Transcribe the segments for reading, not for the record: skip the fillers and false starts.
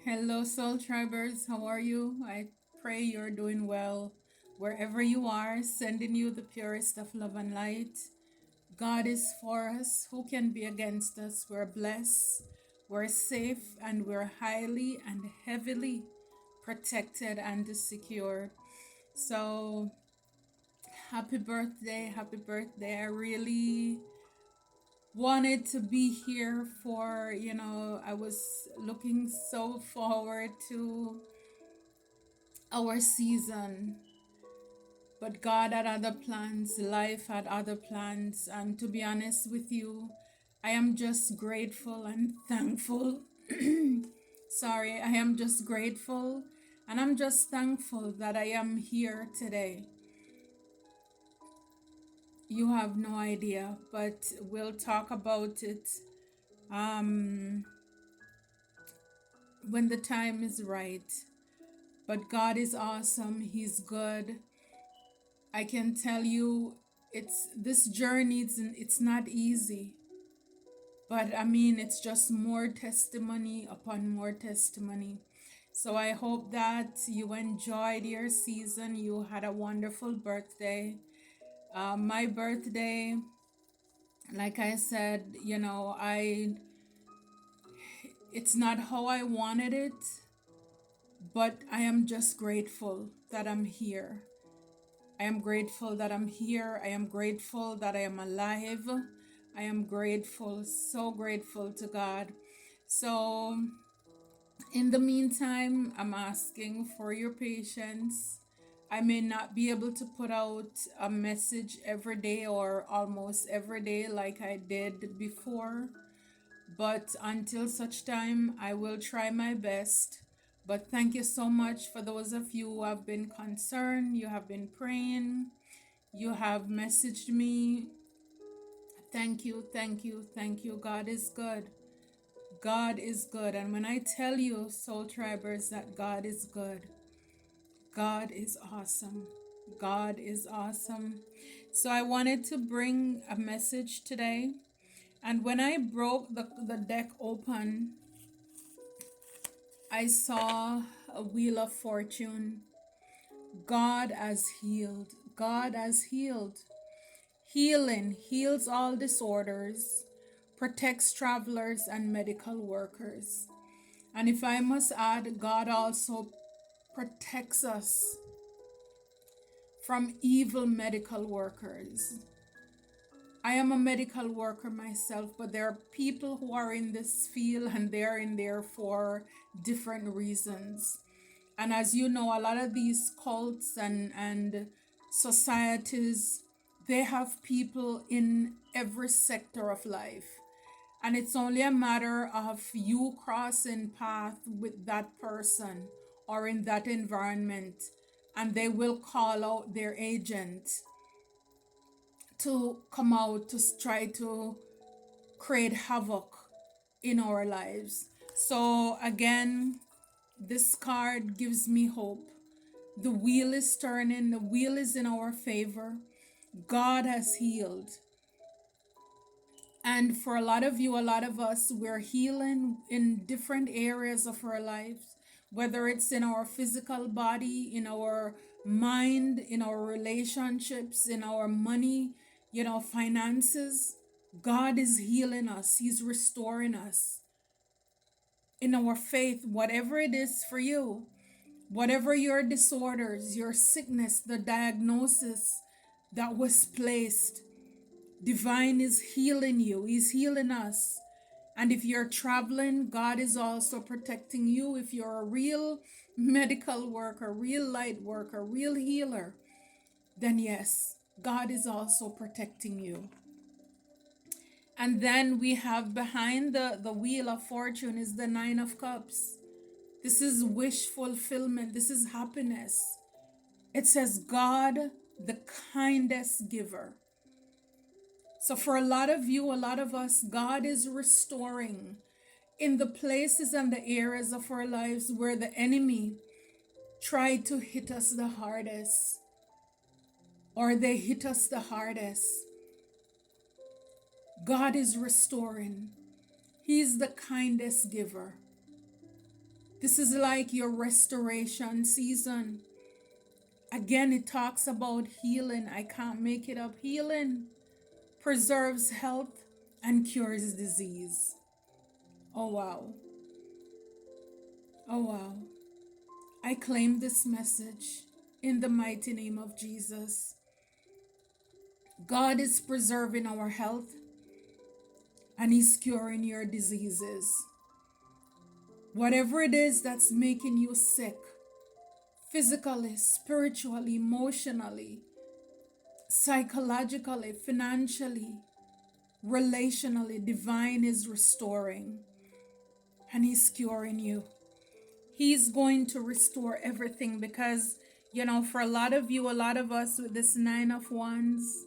Hello, Soul Tribers. How are you? I pray you're doing well. Wherever you are, sending you the purest of love and light. God is for us. Who can be against us? We're blessed, we're safe, and we're highly and heavily protected and secured. So, happy birthday! Happy birthday! I really wanted to be here I was looking so forward to our season, but God had other plans, life had other plans, and to be honest with you, I am just grateful and thankful. Sorry, I am just grateful and I'm just thankful that I am here today. You have no idea, but we'll talk about it um, when the time is right. But God is awesome, He's good. I can tell you, it's this journey, it's not easy, but I mean, it's just more testimony upon more testimony. So I hope that you enjoyed your season, you had a wonderful birthday. My birthday, like I said, I it's not how I wanted it, but I am just grateful that I'm here. I am grateful that I'm here. I am grateful that I am alive. I am grateful, so grateful to God. So, in the meantime, I'm asking for your patience. I may not be able to put out a message every day or almost every day like I did before, but until such time, I will try my best. But thank you so much for those of you who have been concerned, you have been praying, you have messaged me. Thank you, thank you, thank you. God is good. God is good. And when I tell you, Soul Tribers, that God is good, God is awesome. God is awesome. So I wanted to bring a message today. And when I broke the deck open, I saw a wheel of fortune. God has healed. God has healed. Healing heals all disorders, protects travelers and medical workers. And if I must add, God also protects us from evil medical workers. I am a medical worker myself, but there are people who are in this field and they're in there for different reasons. And as you know, a lot of these cults and societies, they have people in every sector of life. And it's only a matter of you crossing path with that person or in that environment, and they will call out their agent to come out to try to create havoc in our lives. So again, this card gives me hope. The wheel is turning, the wheel is in our favor. God has healed. And for a lot of you, a lot of us, we're healing in different areas of our lives, whether it's in our physical body, in our mind, in our relationships, in our money, finances. God is healing us, He's restoring us. In our faith, whatever it is for you, whatever your disorders, your sickness, the diagnosis that was placed, divine is healing you. He's healing us. And if you're traveling, God is also protecting you. If you're a real medical worker, real light worker, real healer, then yes, God is also protecting you. And then we have behind the wheel of fortune is the Nine of Cups. This is wish fulfillment. This is happiness. It says God, the kindest giver. So for a lot of you, a lot of us, God is restoring in the places and the areas of our lives where the enemy tried to hit us the hardest, or they hit us the hardest. God is restoring. He's the kindest giver. This is like your restoration season. Again, it talks about healing. I can't make it up. Healing preserves health and cures disease. Oh, wow. Oh, wow. I claim this message in the mighty name of Jesus. God is preserving our health and He's curing your diseases. Whatever it is that's making you sick, physically, spiritually, emotionally, psychologically, financially, relationally, divine is restoring and He's curing you. He's going to restore everything because, for a lot of you, a lot of us with this Nine of Wands,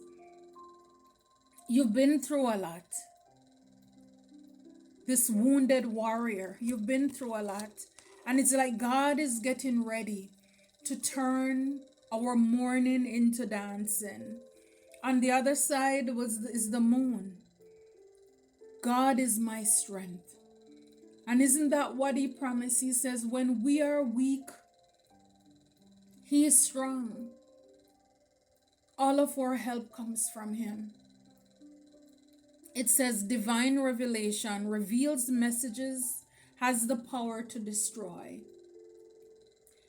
you've been through a lot. This wounded warrior, you've been through a lot. And it's like God is getting ready to turn our mourning into dancing. On the other side is the moon. God is my strength. And isn't that what He promised? He says, when we are weak, He is strong. All of our help comes from Him. It says divine revelation reveals messages, has the power to destroy.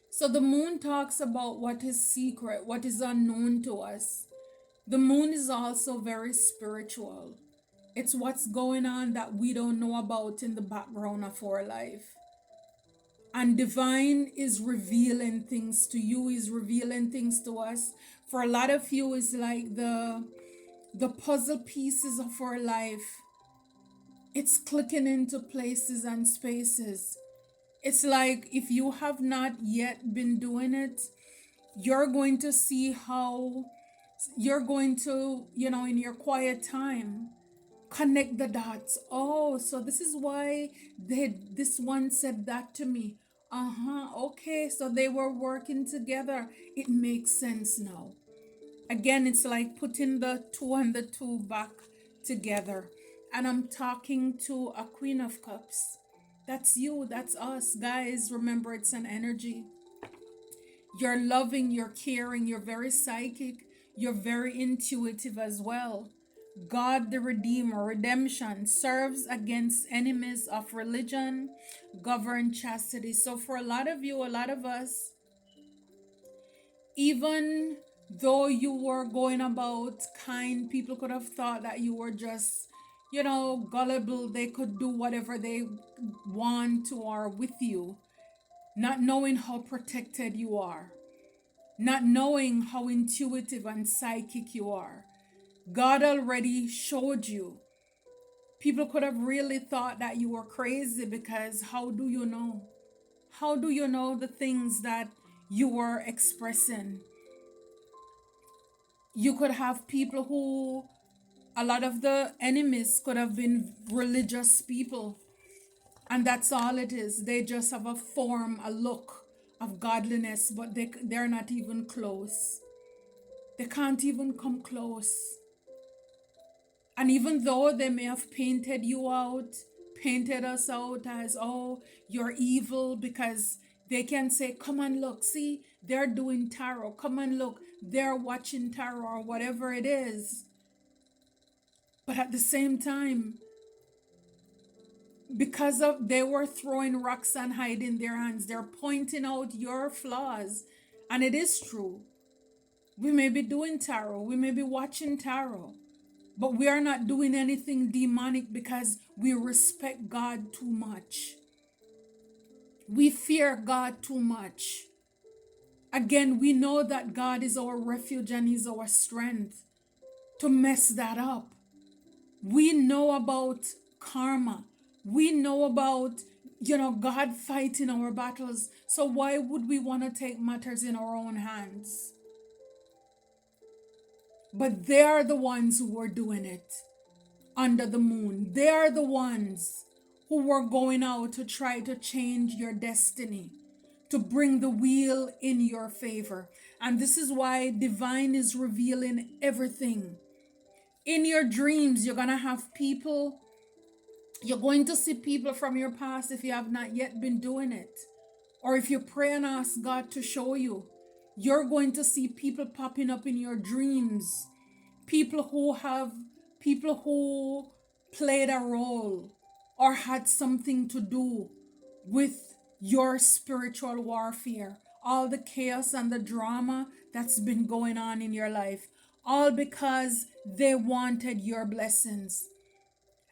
So the moon talks about what is secret, what is unknown to us. The moon is also very spiritual. It's what's going on that we don't know about in the background of our life. And divine is revealing things to you, is revealing things to us. For a lot of you, it's like the puzzle pieces of our life. It's clicking into places and spaces. It's like if you have not yet been doing it, you're going to see how you're going to, in your quiet time, connect the dots. Oh, so this is why this one said that to me. Okay, so they were working together. It makes sense now. Again, it's like putting the two and the two back together. And I'm talking to a Queen of Cups. That's you, that's us. Guys, remember it's an energy. You're loving, you're caring, you're very psychic, you're very intuitive as well. God the Redeemer, redemption, serves against enemies of religion, govern chastity. So for a lot of you, a lot of us, even though you were going about kind, people could have thought that you were just, gullible. They could do whatever they want to or with you, not knowing how protected you are, not knowing how intuitive and psychic you are. God already showed you. People could have really thought that you were crazy because how do you know? How do you know the things that you were expressing? You could have people who, a lot of the enemies could have been religious people. And that's all it is. They just have a form, a look of godliness, but they're not even close. They can't even come close. And even though they may have painted you out, painted us out as, oh, you're evil, because they can say, come and look, see, they're doing tarot. Come and look, they're watching tarot or whatever it is. But at the same time, because of they were throwing rocks and hiding their hands, they're pointing out your flaws. And it is true. We may be doing tarot, we may be watching tarot, but we are not doing anything demonic because we respect God too much. We fear God too much. Again, we know that God is our refuge and He's our strength to mess that up. We know about karma. We know about, God fighting our battles. So why would we want to take matters in our own hands? But they are the ones who were doing it under the moon. They are the ones who were going out to try to change your destiny, to bring the wheel in your favor. And this is why divine is revealing everything. In your dreams, you're going to have people, you're going to see people from your past if you have not yet been doing it. Or if you pray and ask God to show you, you're going to see people popping up in your dreams. People who have, people who played a role or had something to do with your spiritual warfare. All the chaos and the drama that's been going on in your life. All because they wanted your blessings.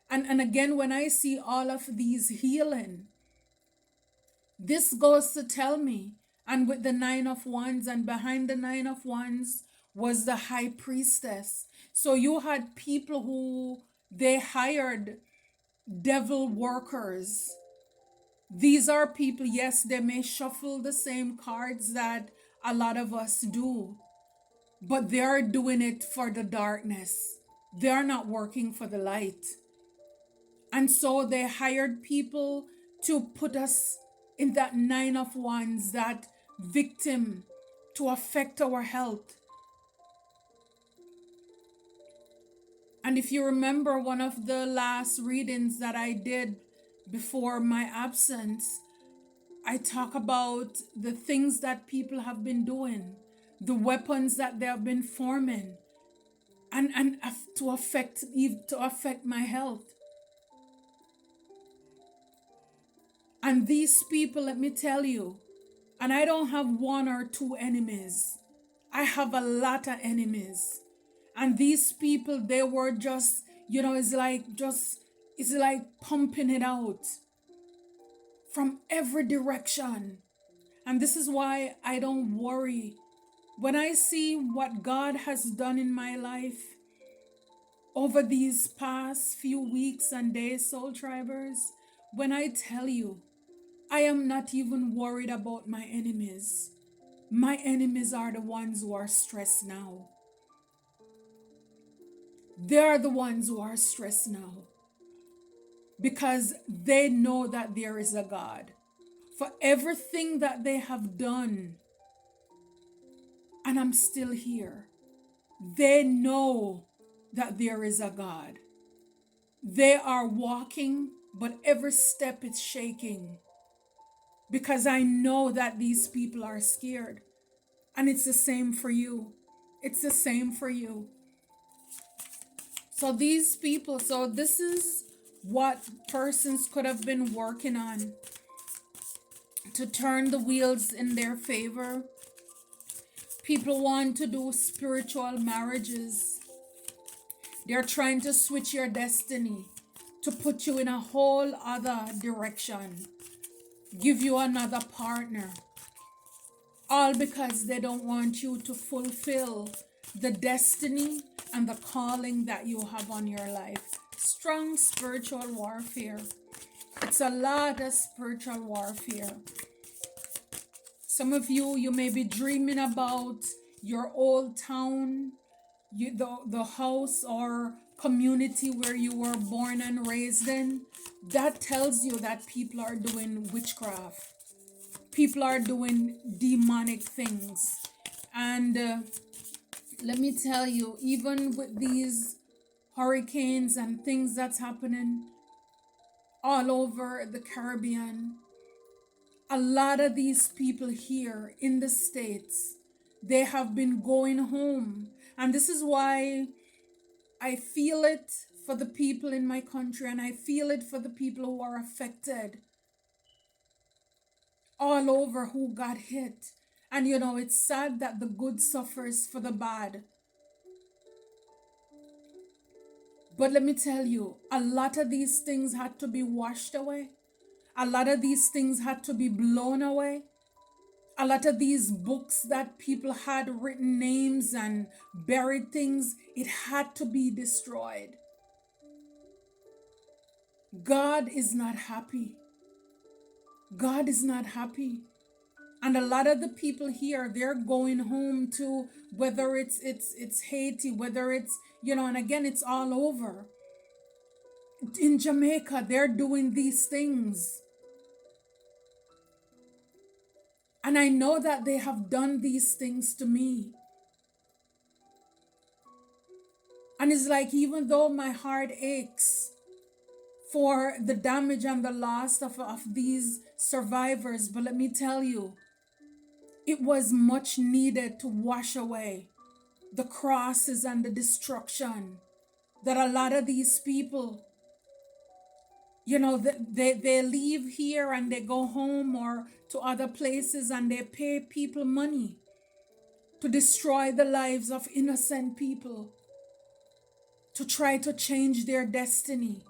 And again, when I see all of these healing, this goes to tell me, and with the Nine of Wands, and behind the Nine of Wands was the High Priestess. So you had people who they hired devil workers. These are people, yes, they may shuffle the same cards that a lot of us do, but they're doing it for the darkness. They're not working for the light. And so they hired people to put us in that Nine of Wands, that victim, to affect our health. And if you remember one of the last readings that I did before my absence, I talk about the things that people have been doing, the weapons that they have been forming, and to affect my health. And these people, let me tell you, and I don't have one or two enemies. I have a lot of enemies. And these people, they were just, it's like pumping it out from every direction. And this is why I don't worry. When I see what God has done in my life over these past few weeks and days, Soul Tribers, when I tell you, I am not even worried about my enemies. My enemies are the ones who are stressed now. They are the ones who are stressed now because they know that there is a God. For everything that they have done, and I'm still here, they know that there is a God. They are walking, but every step is shaking because I know that these people are scared. And it's the same for you. It's the same for you. So these people, so this is what persons could have been working on to turn the wheels in their favor. People want to do spiritual marriages. They're trying to switch your destiny to put you in a whole other direction, give you another partner, all because they don't want you to fulfill the destiny and the calling that you have on your life. Strong spiritual warfare. It's a lot of spiritual warfare. Some of you, you may be dreaming about your old town, the house or community where you were born and raised in. That tells you that people are doing witchcraft. People are doing demonic things. And let me tell you, even with these hurricanes and things that's happening all over the Caribbean, a lot of these people here in the States, they have been going home. And this is why I feel it for the people in my country, and I feel it for the people who are affected all over, who got hit. And it's sad that the good suffers for the bad. But let me tell you, a lot of these things had to be washed away. A lot of these things had to be blown away. A lot of these books that people had written names and buried things, it had to be destroyed. God is not happy. God is not happy. And a lot of the people here, they're going home to, whether it's Haiti, whether it's, and again, it's all over. In Jamaica, they're doing these things. And I know that they have done these things to me. And it's like, even though my heart aches for the damage and the loss of these survivors. But let me tell you, it was much needed to wash away the crosses and the destruction that a lot of these people, they leave here and they go home or to other places and they pay people money to destroy the lives of innocent people, to try to change their destiny.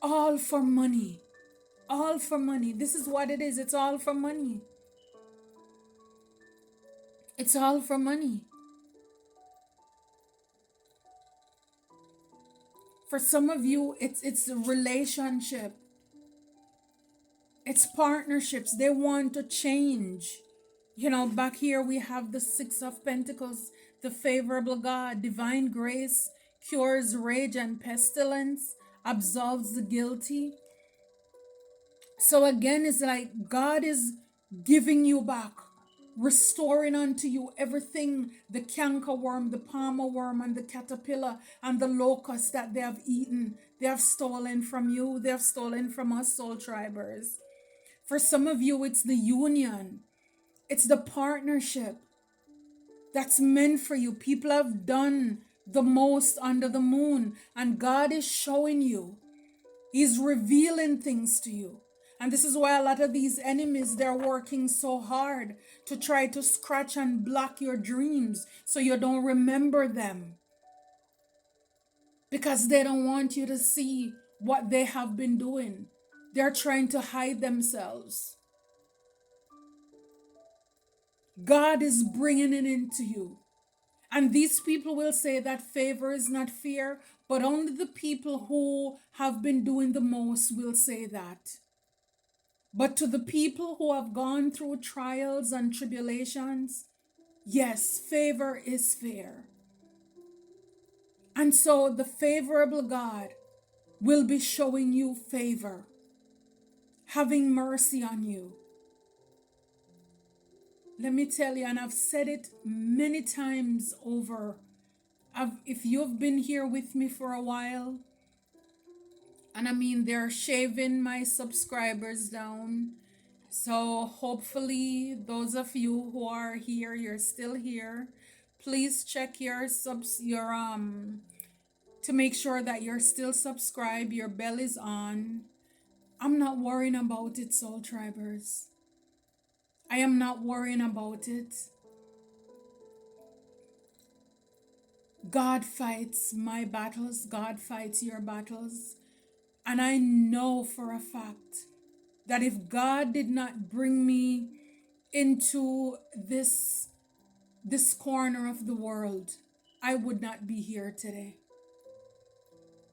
All for money. All for money. This is what it is. It's all for money. It's all for money. For some of you, it's a relationship. It's partnerships. They want to change. Back here we have the Six of Pentacles, the favorable God, divine grace, cures rage and pestilence, absolves the guilty. So again, it's like God is giving you back, restoring unto you everything, the cankerworm, the palmer worm, and the caterpillar, and the locust that they have eaten. They have stolen from you. They have stolen from us, soul tribers. For some of you, it's the union. It's the partnership that's meant for you. People have done the most under the moon, and God is showing you. He's revealing things to you. And this is why a lot of these enemies, they're working so hard to try to scratch and block your dreams so you don't remember them. Because they don't want you to see what they have been doing. They're trying to hide themselves. God is bringing it into you. And these people will say that favor is not fear, but only the people who have been doing the most will say that. But to the people who have gone through trials and tribulations, yes, favor is fair. And so the favorable God will be showing you favor, having mercy on you. Let me tell you, and I've said it many times over, if you've been here with me for a while, and I mean, they're shaving my subscribers down. So hopefully those of you who are here, you're still here. Please check your to make sure that you're still subscribed, your bell is on. I'm not worrying about it, soul tribers. I am not worrying about it. God fights my battles. God fights your battles. And I know for a fact that if God did not bring me into this corner of the world, I would not be here today.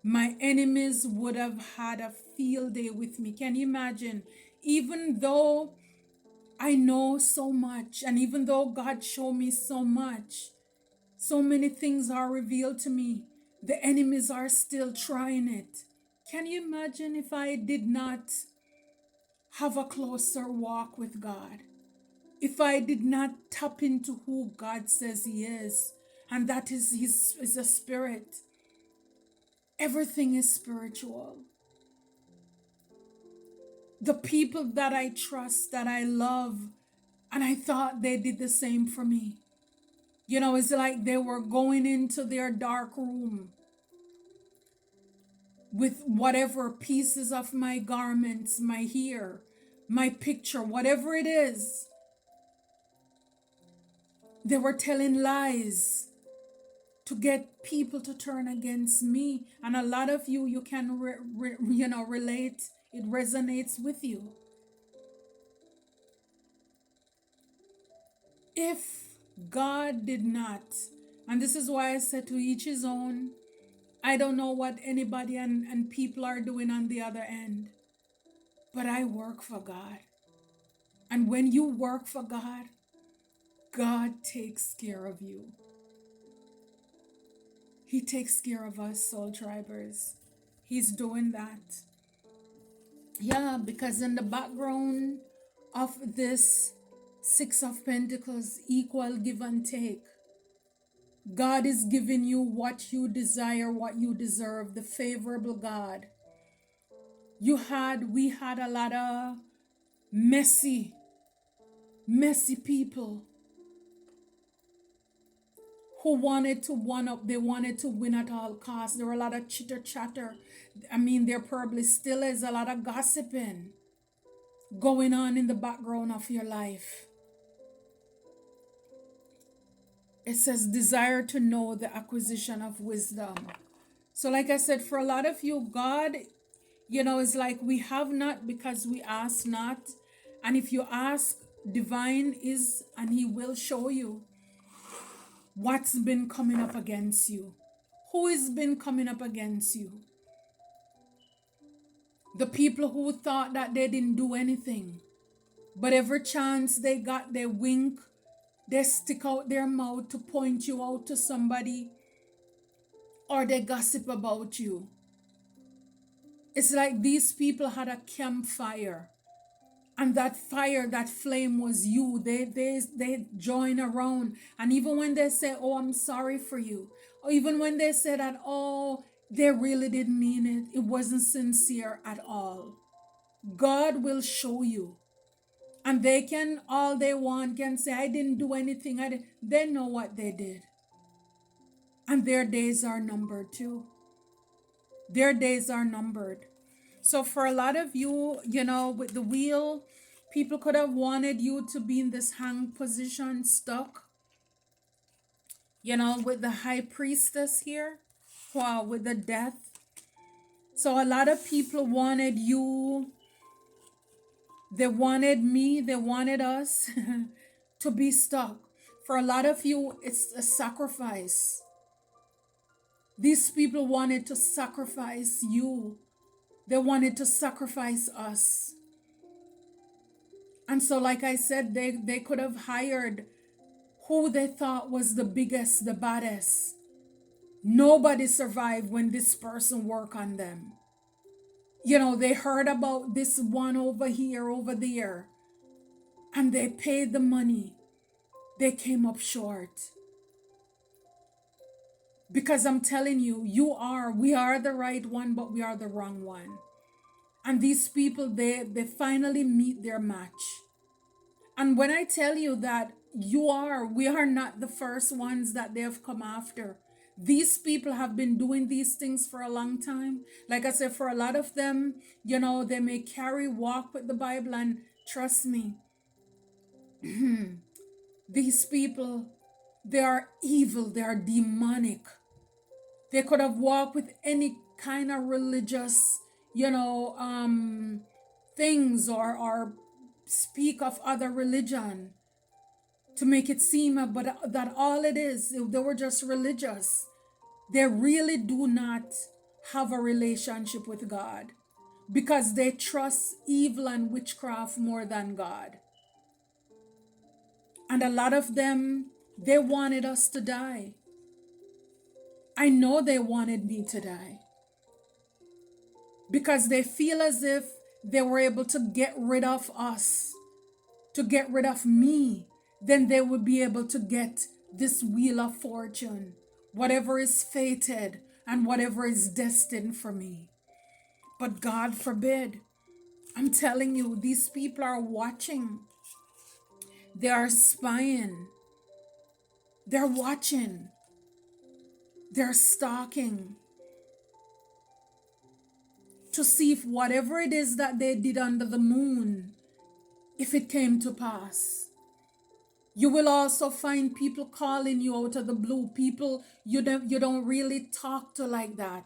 My enemies would have had a field day with me. Can you imagine? Even though I know so much, and even though God showed me so much, so many things are revealed to me, the enemies are still trying it. Can you imagine if I did not have a closer walk with God? If I did not tap into who God says He is, and that is a spirit. Everything is spiritual. The people that I trust, that I love, and I thought they did the same for me. It's like they were going into their dark room with whatever pieces of my garments, my hair, my picture, whatever it is. They were telling lies to get people to turn against me. And a lot of you can relate. It resonates with you. If God did not, and this is why I said to each his own, I don't know what anybody and people are doing on the other end, but I work for God. And when you work for God, God takes care of you. He takes care of us, soul tribers. He's doing that. Yeah, because in the background of this Six of Pentacles, equal give and take, God is giving you what you desire, what you deserve, the favorable God. We had a lot of messy, messy people who wanted to one up, they wanted to win at all costs. There were a lot of chitter chatter. I mean, there probably still is a lot of gossiping going on in the background of your life. It says, desire to know the acquisition of wisdom. So, like I said, for a lot of you, God, it's like we have not because we ask not. And if you ask, divine is, and He will show you what's been coming up against you. Who has been coming up against you? The people who thought that they didn't do anything, but every chance they got, they wink, they stick out their mouth to point you out to somebody, or they gossip about you. It's like these people had a campfire, and that fire, that flame was you. They join around, and even when they say, "Oh, I'm sorry for you," or even when they say that, "Oh, they really didn't mean it. It wasn't sincere at all." God will show you. And they can, all they want, can say, "I didn't do anything." They know what they did. And their days are numbered too. Their days are numbered. So for a lot of you, with the wheel, people could have wanted you to be in this hang position, stuck. With the high priestess here, wow, with the death. So a lot of people wanted you, they wanted me, they wanted us to be stuck. For a lot of you, it's a sacrifice. These people wanted to sacrifice you. They wanted to sacrifice us. And so, like I said, they could have hired who they thought was the biggest, the baddest. Nobody survived when this person worked on them. They heard about this one over here, over there, and they paid the money. They came up short. Because I'm telling you, we are the right one, but we are the wrong one. And these people, they finally meet their match. And when I tell you that we are not the first ones that they have come after. These people have been doing these things for a long time. Like I said, for a lot of them, they may walk with the Bible, and trust me, these people, they are evil, they are demonic. They could have walked with any kind of religious, things, or speak of other religion to make it seem, but that all it is, they were just religious. They really do not have a relationship with God because they trust evil and witchcraft more than God. And a lot of them, they wanted us to die. I know they wanted me to die because they feel as if they were able to get rid of us, to get rid of me, then they would be able to get this wheel of fortune, whatever is fated and whatever is destined for me. But God forbid. I'm telling you, these people are watching. They are spying. They're watching. They're stalking to see if whatever it is that they did under the moon, if it came to pass. You will also find people calling you out of the blue, people you don't really talk to like that.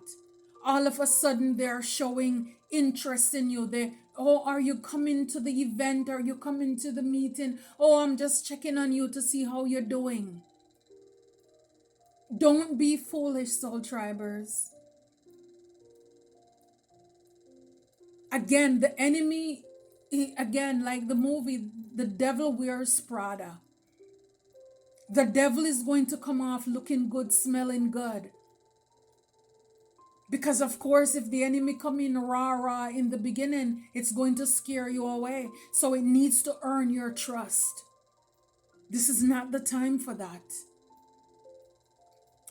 All of a sudden they're showing interest in you. Oh, are you coming to the event? Are you coming to the meeting? Oh, I'm just checking on you to see how you're doing. Don't be foolish, soul tribers. Again, the enemy, again, like the movie, the devil wears Prada. The devil is going to come off looking good, smelling good. Because of course, if the enemy come in rah in the beginning, it's going to scare you away. So it needs to earn your trust. This is not the time for that.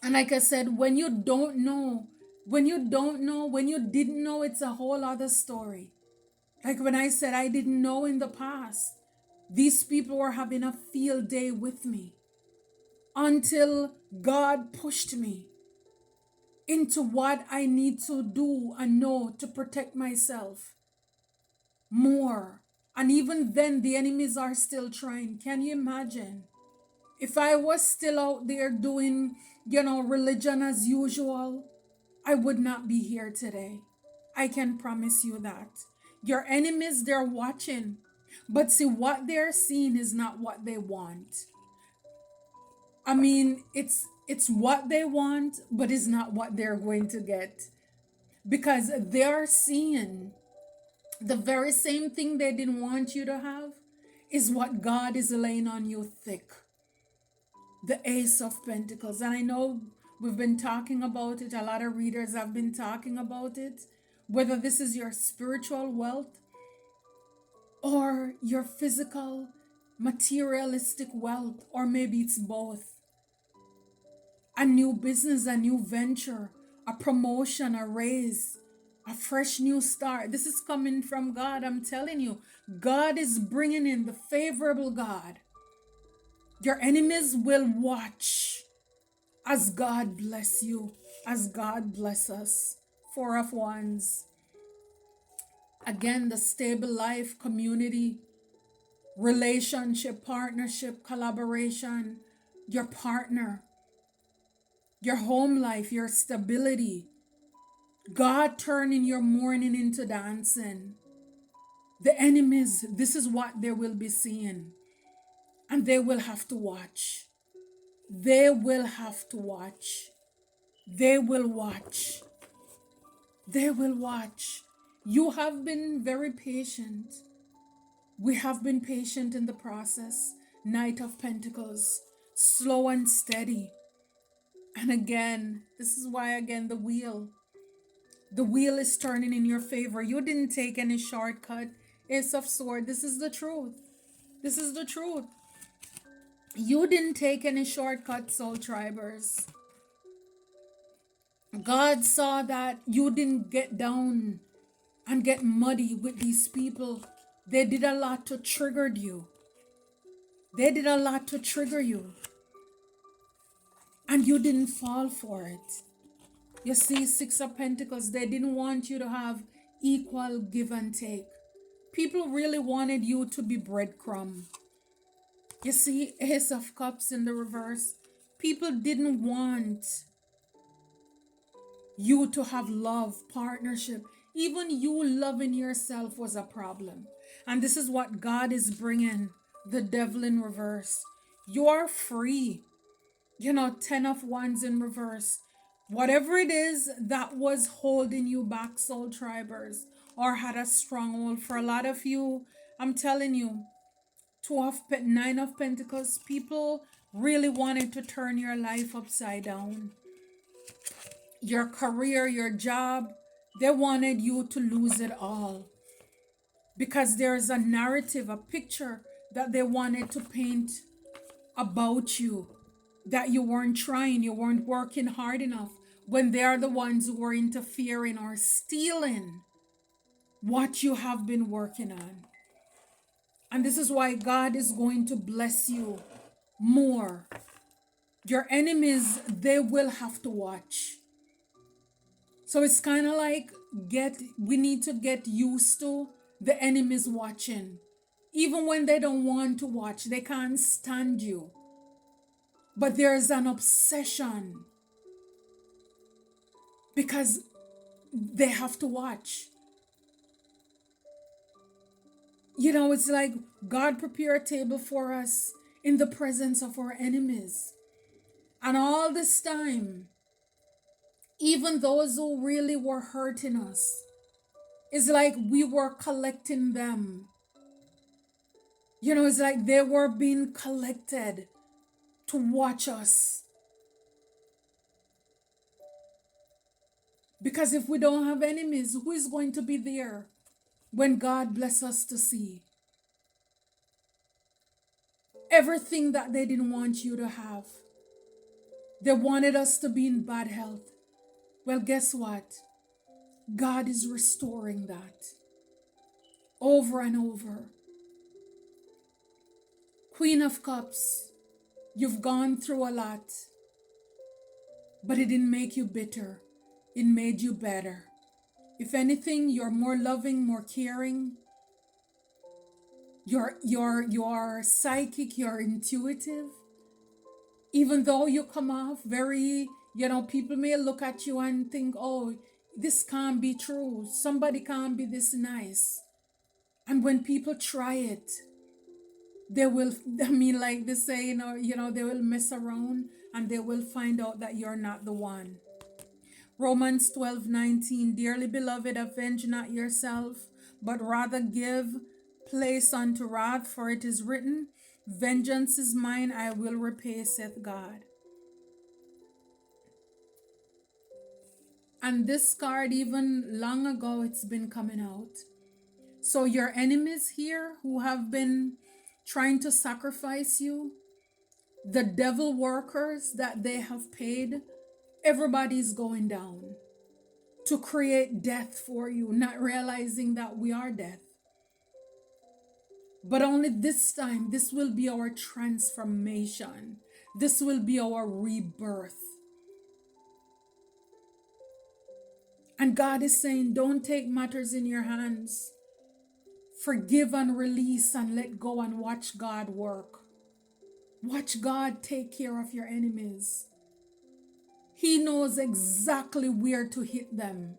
And like I said, when you don't know When you don't know, when you didn't know, it's a whole other story. Like when I said I didn't know in the past, these people were having a field day with me until God pushed me into what I need to do and know to protect myself more. And even then, the enemies are still trying. Can you imagine? If I was still out there doing, religion as usual, I would not be here today. I can promise you that. Your enemies, they're watching. But see, what they're seeing is not what they want. I mean, it's what they want, but it's not what they're going to get. Because they're seeing the very same thing they didn't want you to have is what God is laying on you thick. The Ace of Pentacles. And I know we've been talking about it. A lot of readers have been talking about it. Whether this is your spiritual wealth or your physical, materialistic wealth, or maybe it's both. A new business, a new venture, a promotion, a raise, a fresh new start. This is coming from God. I'm telling you, God is bringing in the favorable God. Your enemies will watch as God bless you, as God bless us. Four of Wands. Again, the stable life, community, relationship, partnership, collaboration, your partner, your home life, your stability. God turning your mourning into dancing. The enemies, this is what they will be seeing. And they will have to watch. They will have to watch. They will watch. They will watch. You have been very patient. We have been patient in the process. Knight of Pentacles. Slow and steady. And again, this is why, again, the wheel. The wheel is turning in your favor. You didn't take any shortcut. Ace of Swords. This is the truth. This is the truth. You didn't take any shortcut, soul tribers. God saw that you didn't get down and get muddy with these people. They did a lot to trigger you. They did a lot to trigger you. And you didn't fall for it. You see, Six of Pentacles, they didn't want you to have equal give and take. People really wanted you to be breadcrumb. You see, Ace of Cups in the reverse. People didn't want you to have love, partnership. Even you loving yourself was a problem. And this is what God is bringing. The Devil in reverse. You are free. 10 of Wands in reverse. Whatever it is that was holding you back, soul tribers, or had a stronghold for a lot of you, I'm telling you, Nine of Pentacles, people really wanted to turn your life upside down. Your career, your job, they wanted you to lose it all. Because there's a narrative, a picture that they wanted to paint about you. That you weren't trying, you weren't working hard enough. When they are the ones who were interfering or stealing what you have been working on. And this is why God is going to bless you more. Your enemies, they will have to watch. So it's kind of like we need to get used to the enemies watching. Even when they don't want to watch, they can't stand you. But there's an obsession because they have to watch. It's like God prepared a table for us in the presence of our enemies. And all this time, even those who really were hurting us, it's like we were collecting them. It's like they were being collected to watch us. Because if we don't have enemies, who is going to be there when God bless us to see? Everything that they didn't want you to have. They wanted us to be in bad health. Well, guess what? God is restoring that over and over. Queen of Cups, you've gone through a lot, but it didn't make you bitter. It made you better. If anything, you're more loving, more caring. You're psychic, you're intuitive. Even though you come off very, people may look at you and think, oh, this can't be true. Somebody can't be this nice. And when people try it, they will, like they say, they will mess around and they will find out that you're not the one. Romans 12:19, dearly beloved, avenge not yourself, but rather give place unto wrath, for it is written, vengeance is mine, I will repay, saith God. And this card, even long ago, it's been coming out. So your enemies here who have been trying to sacrifice you, the devil workers that they have paid, everybody's going down to create death for you, not realizing that we are death. But only this time, this will be our transformation. This will be our rebirth. And God is saying, don't take matters in your hands. Forgive and release and let go and watch God work. Watch God take care of your enemies. He knows exactly where to hit them.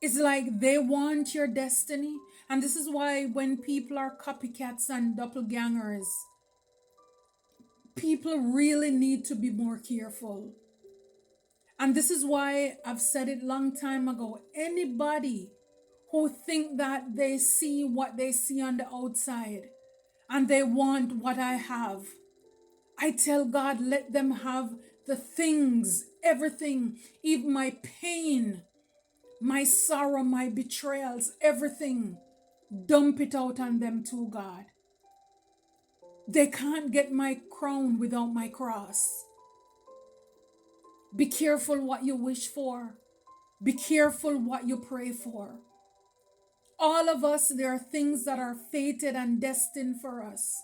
It's like they want your destiny. And this is why when people are copycats and doppelgangers, people really need to be more careful. And this is why I've said it long time ago. Anybody who think that they see what they see on the outside and they want what I have, I tell God, let them have the things, everything, even my pain, my sorrow, my betrayals, everything. Dump it out on them too, God. They can't get my crown without my cross. Be careful what you wish for. Be careful what you pray for. All of us, there are things that are fated and destined for us.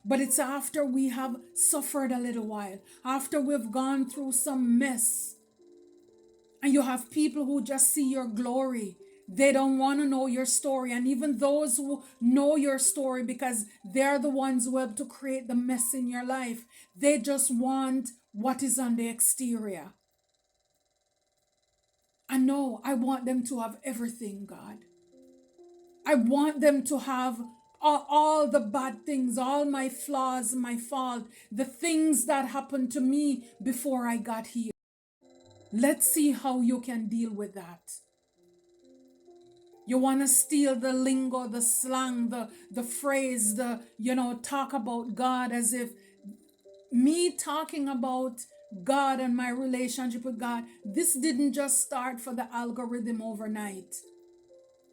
But it's after we have suffered a little while, after we've gone through some mess. And you have people who just see your glory. They don't want to know your story. And even those who know your story, because they're the ones who help to create the mess in your life, they just want what is on the exterior. And no, I want them to have everything, God. I want them to have all the bad things, all my flaws, my fault, the things that happened to me before I got here. Let's see how you can deal with that. You want to steal the lingo, the slang, the phrase, talk about God as if me talking about God and my relationship with God, this didn't just start for the algorithm overnight.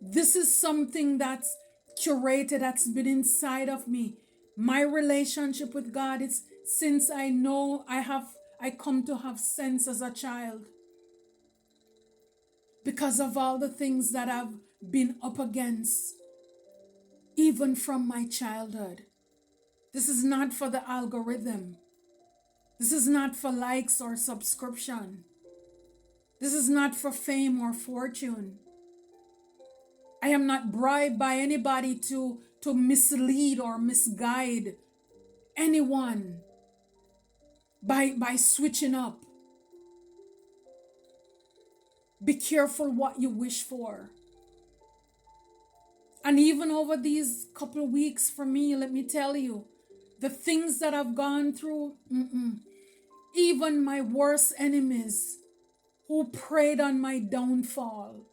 This is something that's curated, that's been inside of me. My relationship with God, it's since I know I come to have sense as a child. Because of all the things that I've been up against, even from my childhood. This is not for the algorithm. This is not for likes or subscription. This is not for fame or fortune. I am not bribed by anybody to mislead or misguide anyone by switching up. Be careful what you wish for. And even over these couple of weeks for me, let me tell you, the things that I've gone through, even my worst enemies who preyed on my downfall,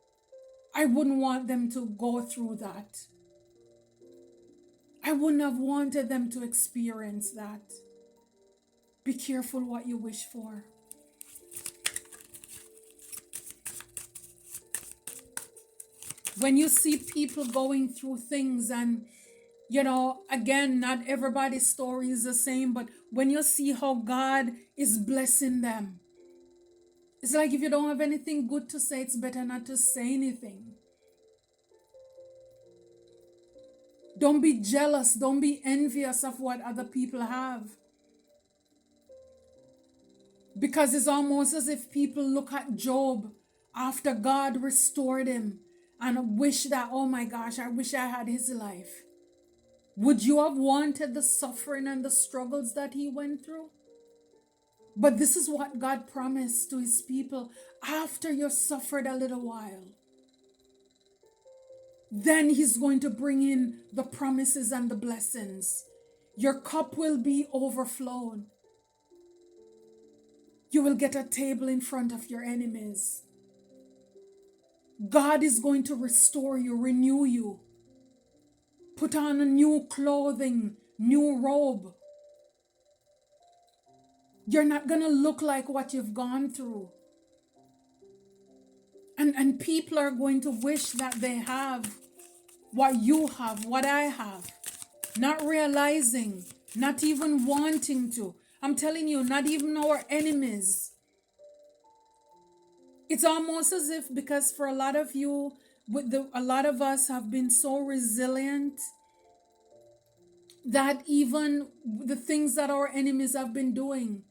I wouldn't want them to go through that. I wouldn't have wanted them to experience that. Be careful what you wish for. When you see people going through things and, again, not everybody's story is the same, but when you see how God is blessing them, It's like if you don't have anything good to say, it's better not to say anything. Don't be jealous. Don't be envious of what other people have. Because it's almost as if people look at Job after God restored him and wish that, oh my gosh, I wish I had his life. Would you have wanted the suffering and the struggles that he went through? But this is what God promised to his people. After you suffered a little while, then he's going to bring in the promises and the blessings. Your cup will be overflowed. You will get a table in front of your enemies. God is going to restore you, renew you. Put on a new clothing, new robe. You're not going to look like what you've gone through. And people are going to wish that they have what you have, what I have. Not realizing, not even wanting to. I'm telling you, not even our enemies. It's almost as if, because for a lot of you, a lot of us have been so resilient that even the things that our enemies have been doing,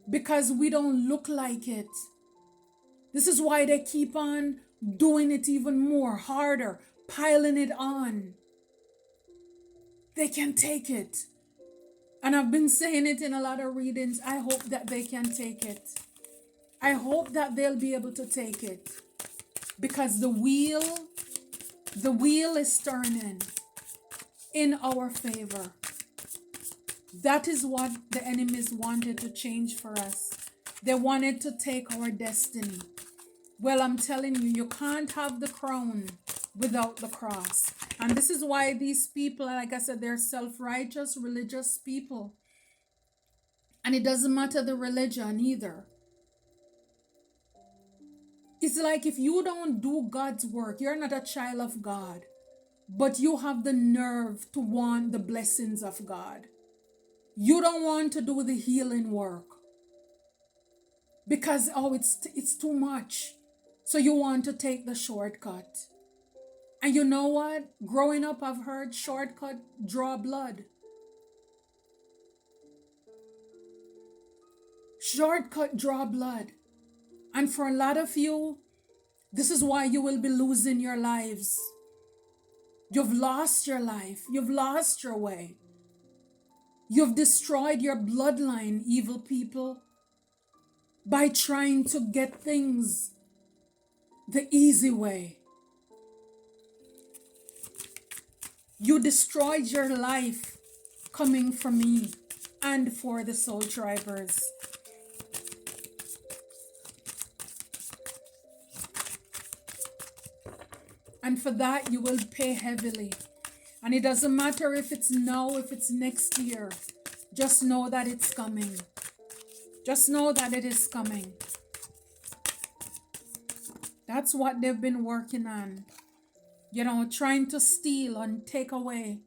because we don't look like it. This is why they keep on doing it even more, harder, piling it on. They can take it. And I've been saying it in a lot of readings. I hope that they can take it. I hope that they'll be able to take it. Because the wheel is turning in our favor. That is what the enemies wanted to change for us. They wanted to take our destiny. Well, I'm telling you, you can't have the crown without the cross. And this is why these people, like I said, they're self-righteous, religious people. And it doesn't matter the religion either. It's like if you don't do God's work, you're not a child of God. But you have the nerve to want the blessings of God. You don't want to do the healing work. Because, it's too much. So you want to take the shortcut. And you know what? Growing up, I've heard shortcut draw blood. Shortcut draw blood. And for a lot of you, this is why you will be losing your lives. You've lost your life. You've lost your way. You've destroyed your bloodline, evil people, by trying to get things the easy way. You destroyed your life coming for me and for the soul tribers. And for that, you will pay heavily. And it doesn't matter if it's now, if it's next year. Just know that it's coming. Just know that it is coming. That's what they've been working on. Trying to steal and take away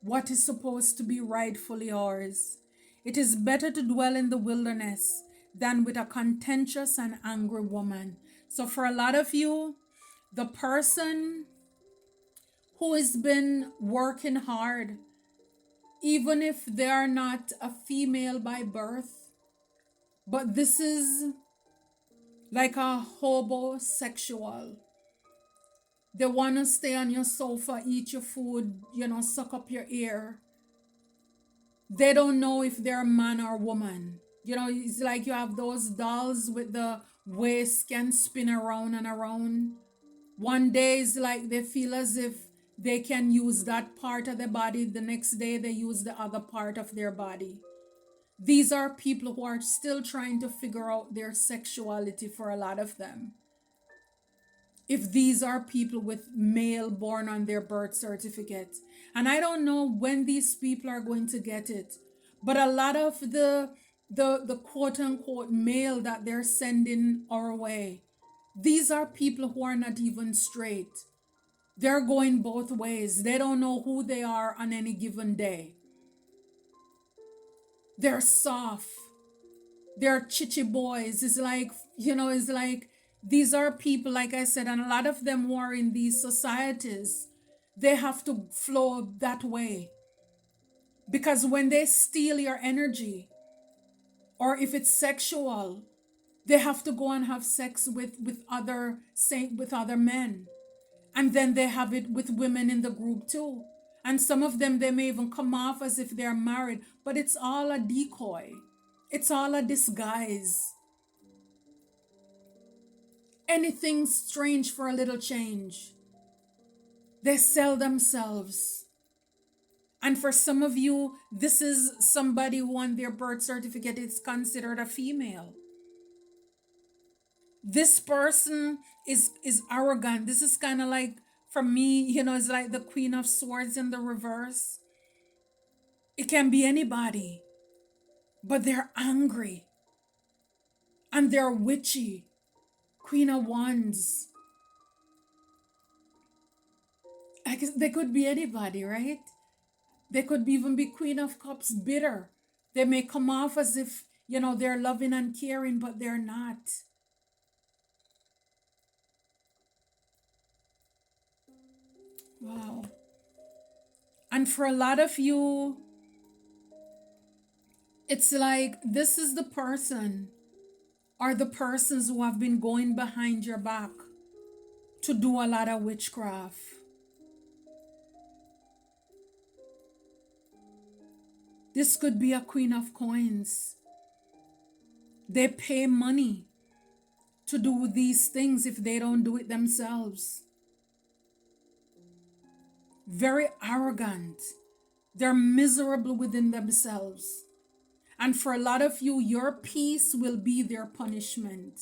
what is supposed to be rightfully ours. It is better to dwell in the wilderness than with a contentious and angry woman. So for a lot of you, the person who has been working hard, even if they are not a female by birth, but this is like a homosexual. They want to stay on your sofa, eat your food, suck up your ear. They don't know if they're a man or woman. It's like you have those dolls with the waist can spin around and around. One day it's like they feel as if they can use that part of their body. The next day they use the other part of their body. These are people who are still trying to figure out their sexuality for a lot of them. If these are people with male born on their birth certificate. And I don't know when these people are going to get it. But a lot of the quote unquote male that they're sending our way, these are people who are not even straight. They're going both ways. They don't know who they are on any given day. They're soft. They're chichi boys. It's like, It's like these are people, like I said, and a lot of them who are in these societies, they have to flow that way. Because when they steal your energy, or if it's sexual, they have to go and have sex with other men. And then they have it with women in the group too. And some of them, they may even come off as if they're married, but it's all a decoy. It's all a disguise. Anything strange for a little change. They sell themselves. And for some of you, this is somebody who on their birth certificate is considered a female. This person is arrogant. This is kind of like, for me, it's like the Queen of Swords in the reverse. It can be anybody, but they're angry and they're witchy. Queen of Wands. I guess they could be anybody, right? They could even be Queen of Cups, bitter. They may come off as if, they're loving and caring, but they're not. Wow. And for a lot of you, it's like this is the person or the persons who have been going behind your back to do a lot of witchcraft. This could be a Queen of Coins. They pay money to do these things if they don't do it themselves. Very arrogant. They're miserable within themselves. And for a lot of you, your peace will be their punishment.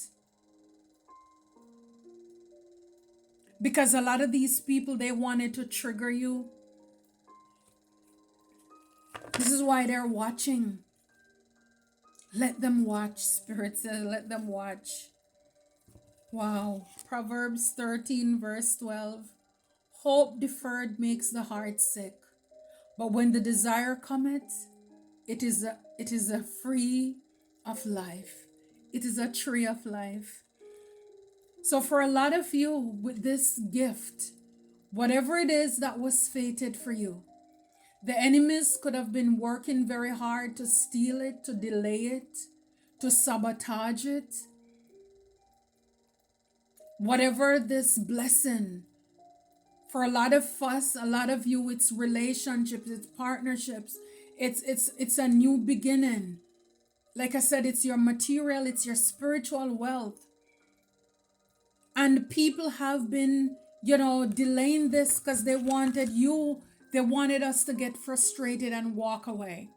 Because a lot of these people, they wanted to trigger you. This is why they're watching. Let them watch, Spirit says, let them watch. Wow. Proverbs 13, verse 12. Hope deferred makes the heart sick, but when the desire cometh, it is a free of life. It is a tree of life. So for a lot of you with this gift, whatever it is that was fated for you, the enemies could have been working very hard to steal it, to delay it, to sabotage it. Whatever this blessing, for a lot of us, a lot of you, it's relationships, it's partnerships, it's a new beginning. Like I said, it's your material, it's your spiritual wealth. And people have been, delaying this because they wanted us to get frustrated and walk away.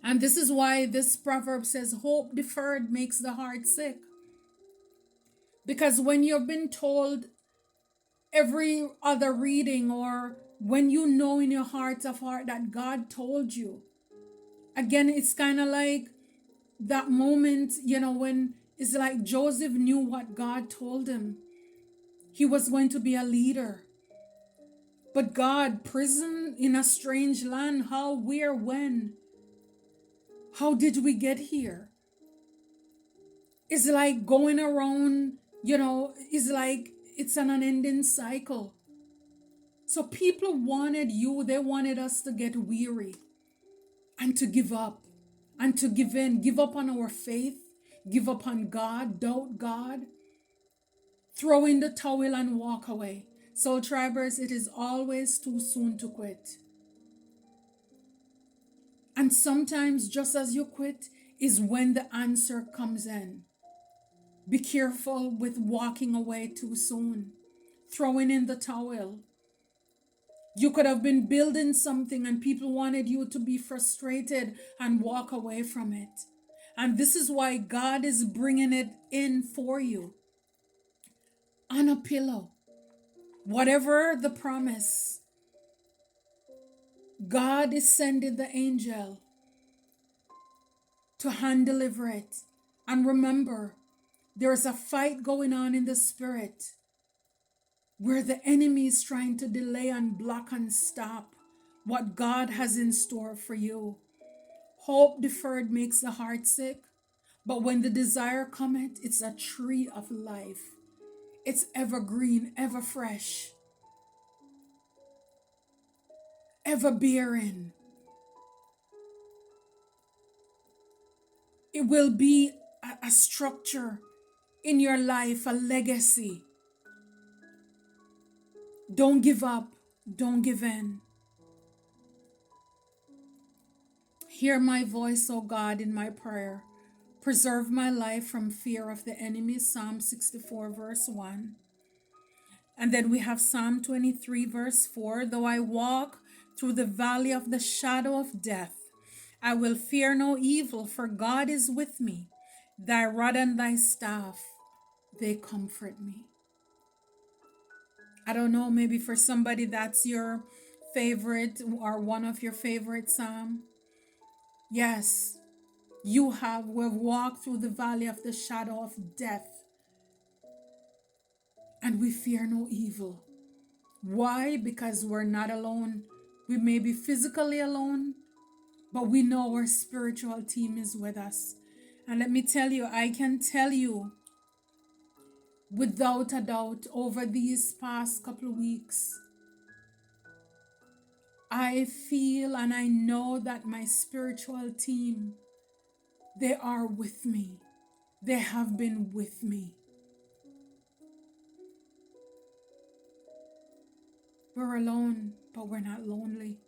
And this is why this proverb says, hope deferred makes the heart sick. Because when you've been told every other reading, or when you know in your heart of heart that God told you, again, it's kind of like that moment, when it's like Joseph knew what God told him. He was going to be a leader. But God, prison in a strange land, how, where, when? How did we get here? It's like going around, it's like it's an unending cycle. So people wanted you, they wanted us to get weary and to give up and to give in, give up on our faith, give up on God, doubt God, throw in the towel and walk away. So tribers, it is always too soon to quit. And sometimes just as you quit is when the answer comes in. Be careful with walking away too soon, throwing in the towel. You could have been building something and people wanted you to be frustrated and walk away from it. And this is why God is bringing it in for you on a pillow. Whatever the promise, God is sending the angel to hand deliver it. And remember, there's a fight going on in the spirit where the enemy is trying to delay and block and stop what God has in store for you. Hope deferred makes the heart sick, But when the desire cometh, it's a tree of life. It's evergreen, ever fresh, ever bearing. It will be a structure in your life, a legacy. Don't give up. Don't give in. Hear my voice, O God, in my prayer. Preserve my life from fear of the enemy. Psalm 64, verse 1. And then we have Psalm 23, verse 4. Though I walk through the valley of the shadow of death, I will fear no evil, for God is with me. Thy rod and thy staff, they comfort me. I don't know, maybe for somebody that's your favorite or one of your favorite psalm. Yes, we've walked through the valley of the shadow of death, and we fear no evil. Why? Because we're not alone. We may be physically alone, but we know our spiritual team is with us. And let me tell you, I can tell you without a doubt, over these past couple of weeks, I feel and I know that my spiritual team, they are with me. They have been with me. We're alone, but we're not lonely.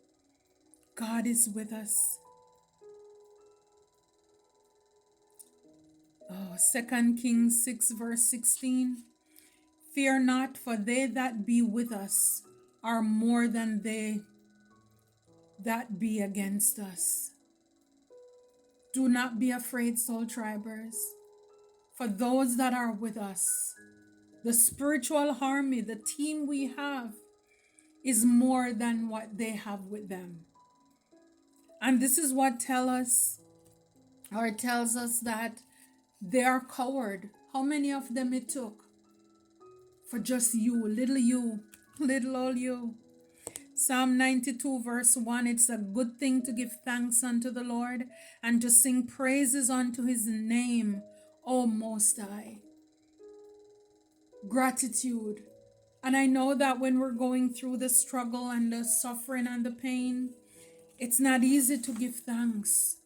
God is with us. Oh, 2 Kings 6, verse 16. Fear not, for they that be with us are more than they that be against us. Do not be afraid, soul tribers, for those that are with us, the spiritual army, the team we have, is more than what they have with them. And this is what tells us that they are coward. How many of them it took for just you, little old you? Psalm 92 verse 1, it's a good thing to give thanks unto the Lord and to sing praises unto his name, O Most High. Gratitude. And I know that when we're going through the struggle and the suffering and the pain, it's not easy to give thanks.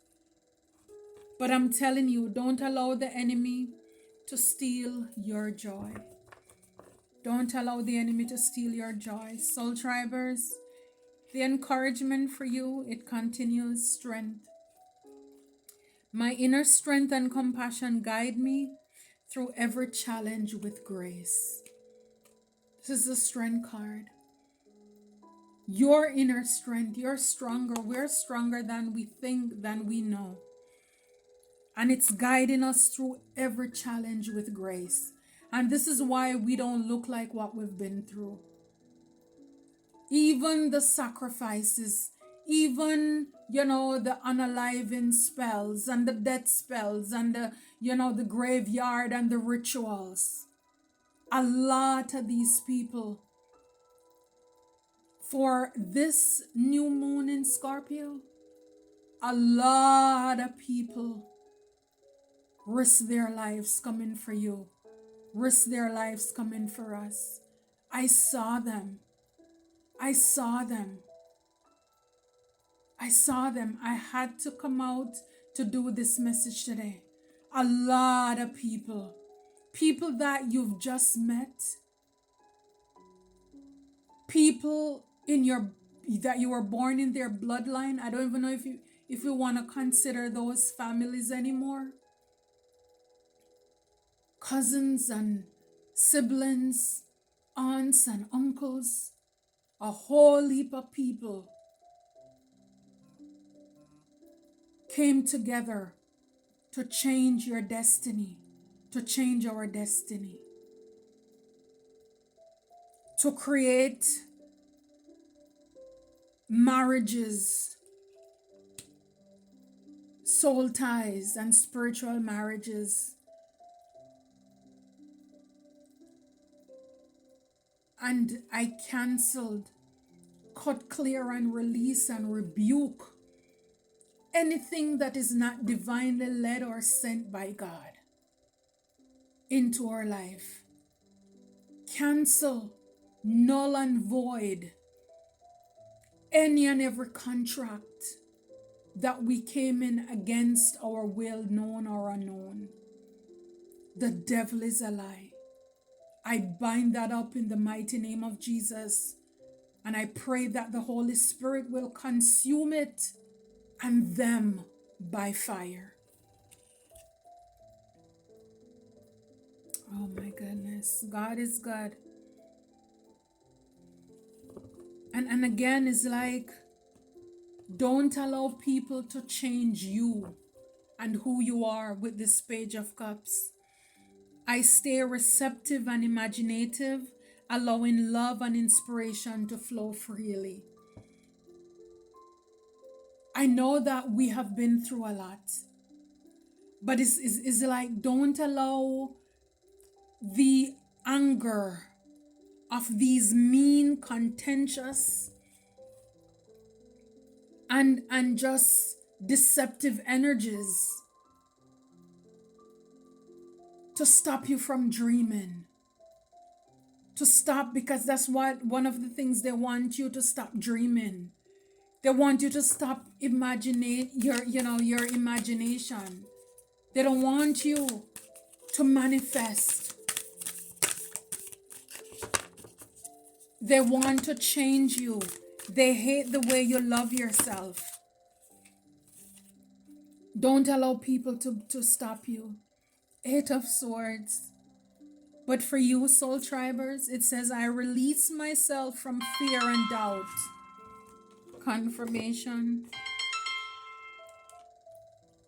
But I'm telling you, don't allow the enemy to steal your joy. Don't allow the enemy to steal your joy. Soul Tribers, the encouragement for you, it continues strength. My inner strength and compassion guide me through every challenge with grace. This is the strength card. Your inner strength, you're stronger. We're stronger than we think, than we know. And it's guiding us through every challenge with grace. And this is why we don't look like what we've been through. Even the sacrifices, even, the unaliving spells and the death spells and the graveyard and the rituals. A lot of these people, for this new moon in Scorpio, a lot of people risk their lives coming for you, risk their lives coming for us. I saw them. I had to come out to do this message today. A lot of people that you've just met, people that you were born in their bloodline. I don't even know if you want to consider those families anymore. Cousins and siblings, aunts and uncles, a whole heap of people came together to change your destiny, to change our destiny, to create marriages, soul ties, and spiritual marriages. And I canceled, cut clear, and release and rebuke anything that is not divinely led or sent by God into our life. Cancel, null and void any and every contract that we came in against our will, known or unknown. The devil is a lie. I bind that up in the mighty name of Jesus. And I pray that the Holy Spirit will consume it and them by fire. Oh my goodness. God is good. And again, it's like, don't allow people to change you and who you are with this Page of Cups. I stay receptive and imaginative, allowing love and inspiration to flow freely. I know that we have been through a lot, but it's like, don't allow the anger of these mean, contentious, and just deceptive energies to stop you from dreaming. To stop, because that's what one of the things they want you to stop dreaming. They want you to stop imagining your imagination. They don't want you to manifest. They want to change you. They hate the way you love yourself. Don't allow people to stop you. 8 of Swords. But for you, soul tribers, it says, I release myself from fear and doubt. Confirmation.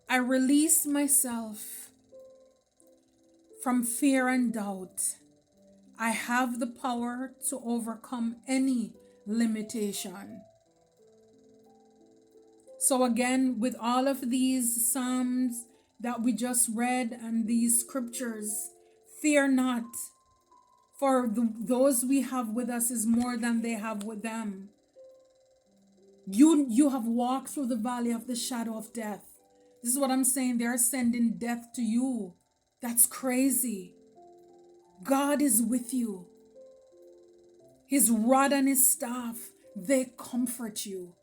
I release myself from fear and doubt. I have the power to overcome any limitation. So again, with all of these Psalms that we just read and these scriptures, fear not, for those we have with us is more than they have with them. You have walked through the valley of the shadow of death. This is what I'm saying. They're sending death to you. That's crazy. God is with you. His rod and his staff, they comfort you.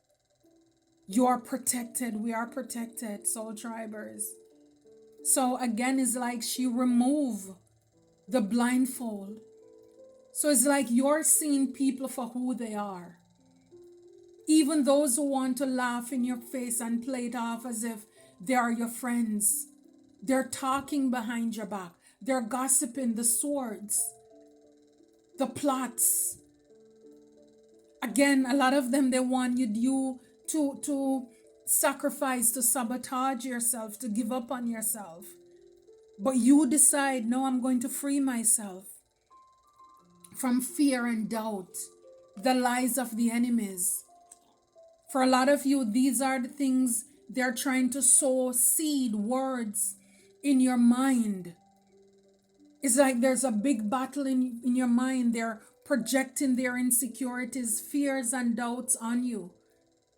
You are protected. We are protected, soul tribers. So again, it's like she removed the blindfold. So it's like you're seeing people for who they are. Even those who want to laugh in your face and play it off as if they are your friends. They're talking behind your back. They're gossiping, the swords, the plots. Again, a lot of them, they want you to sacrifice, to sabotage yourself, to give up on yourself. But you decide, no, I'm going to free myself from fear and doubt, the lies of the enemies. For a lot of you, these are the things they're trying to sow seed, words in your mind. It's like there's a big battle in your mind. They're projecting their insecurities, fears, and doubts on you.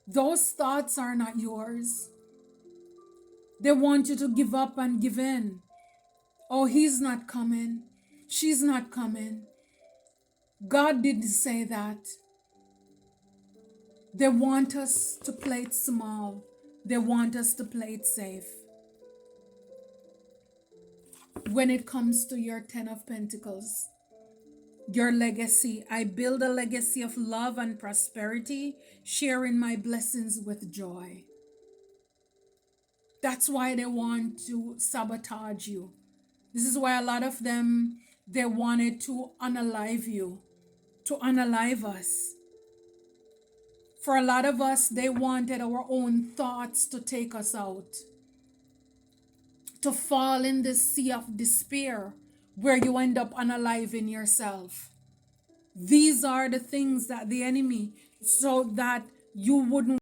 Those thoughts are not yours. They want you to give up and give in. Oh, he's not coming. She's not coming. God didn't say that. They want us to play it small. They want us to play it safe. When it comes to your 10 of Pentacles, your legacy, I build a legacy of love and prosperity, sharing my blessings with joy. That's why they want to sabotage you. This is why a lot of them, they wanted to unalive you, to unalive us. For a lot of us, they wanted our own thoughts to take us out, to fall in this sea of despair where you end up unaliving yourself. These are the things that the enemy, so that you wouldn't